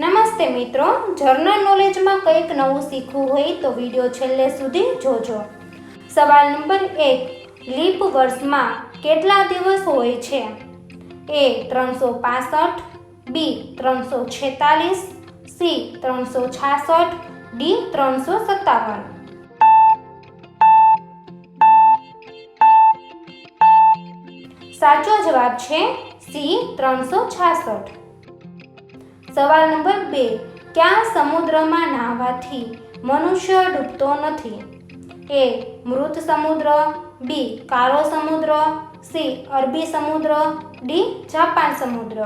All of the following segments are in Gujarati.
નમસ્તે મિત્રો, જર્નલ નોલેજમાં કંઈક નવું શીખવું હોય તો વિડીયો છેલ્લે સુધી જોજો. સવાલ નંબર 1. લીપ વર્ષમાં કેટલા દિવસ હોય છે? A 365, B 346, C 366, D 357. સાચો જવાબ છે C 366. સવાલ નંબર 2. ક્યાં સમુદ્રમાં નહાવાથી મનુષ્ય ડૂબતો નથી? A મૃત સમુદ્ર, B કાળો સમુદ્ર, C અરબી સમુદ્ર, D જાપાન સમુદ્ર.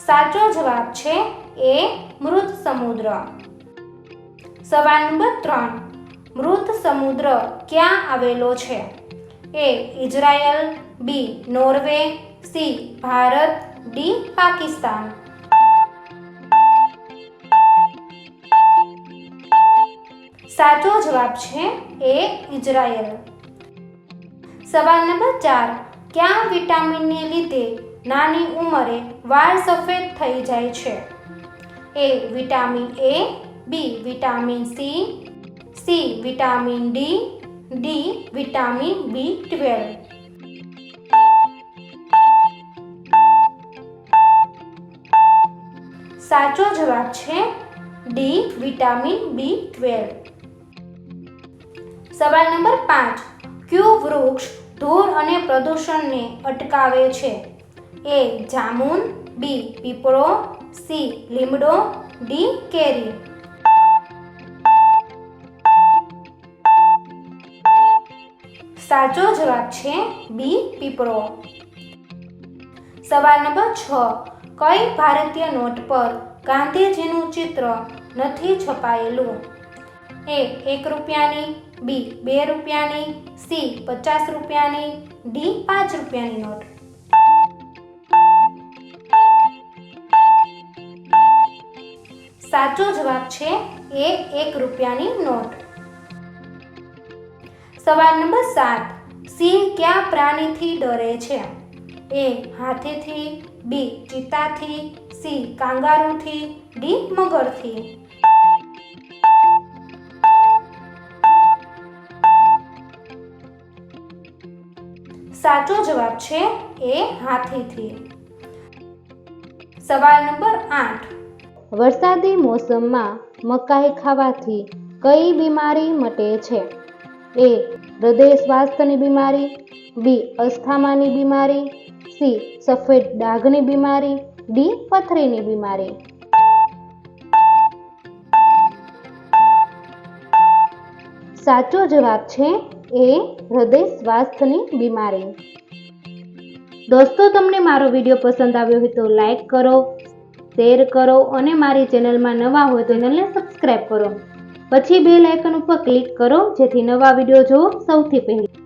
સાચો જવાબ છે A મૃત સમુદ્ર. સવાલ નંબર 3. મૃત સમુદ્ર ક્યાં આવેલો છે? A Israel, B Norway, C Bharat, D Pakistan. સાચો જવાબ છે A ઇઝરાયલ. સવાલ નંબર 4. ક્યાં વિટામિનને લીધે નાની ઉંમરે વાળ સફેદ થઈ જાય છે? A vitamin A, B vitamin C, C vitamin D, D vitamin B12. સાચો જવાબ છે D વિટામિન B12. સવાલ નંબર 5. કયું વૃક્ષ ધૂળ અને પ્રદૂષણને અટકાવે છે? A જામુન, B પીપળો, C લીમડો, D કેરી. સાચો જવાબ છે B પીપળો. સવાલ નંબર 6. કઈ ભારતીય નોટ પર ગાંધીજીનું ચિત્ર નથી છપાયેલું? A 1 રૂપિયાની, B 2 રૂપિયાની, C 50 રૂપિયાની, D 5 રૂપિયાની નોટ. સાચો જવાબ છે A 1 રૂપિયાની નોટ. સવાલ નંબર 7. સિંહ કયા પ્રાણીથી ડરે છે? A હાથીથી, B ચિત્તાથી, C કાંગારૂથી, D મગરથી. સાચો જવાબ છે A હાથીથી. સવાલ નંબર 8. વરસાદી મોસમમાં મકાઈ ખાવાથી કઈ બીમારી મટે છે? A હૃદય સ્વાસ્થ્યની બીમારી, B અસ્થમાની બીમારી, C સફેદ ડાઘની બીમારી, D પથરીની બીમારી. સાચો જવાબ છે A હૃદય સ્વાસ્થ્યની બીમારી. દોસ્તો, તમને મારો વિડીયો પસંદ આવ્યો હોય તો લાઈક કરો, શેર કરો અને મારી ચેનલમાં નવા હોય તો ચેનલને સબસ્ક્રાઈબ કરો. પછી બેલ આઇકન ઉપર ક્લિક કરો જેથી નવા વિડીયો જોવો સૌથી પહેલા.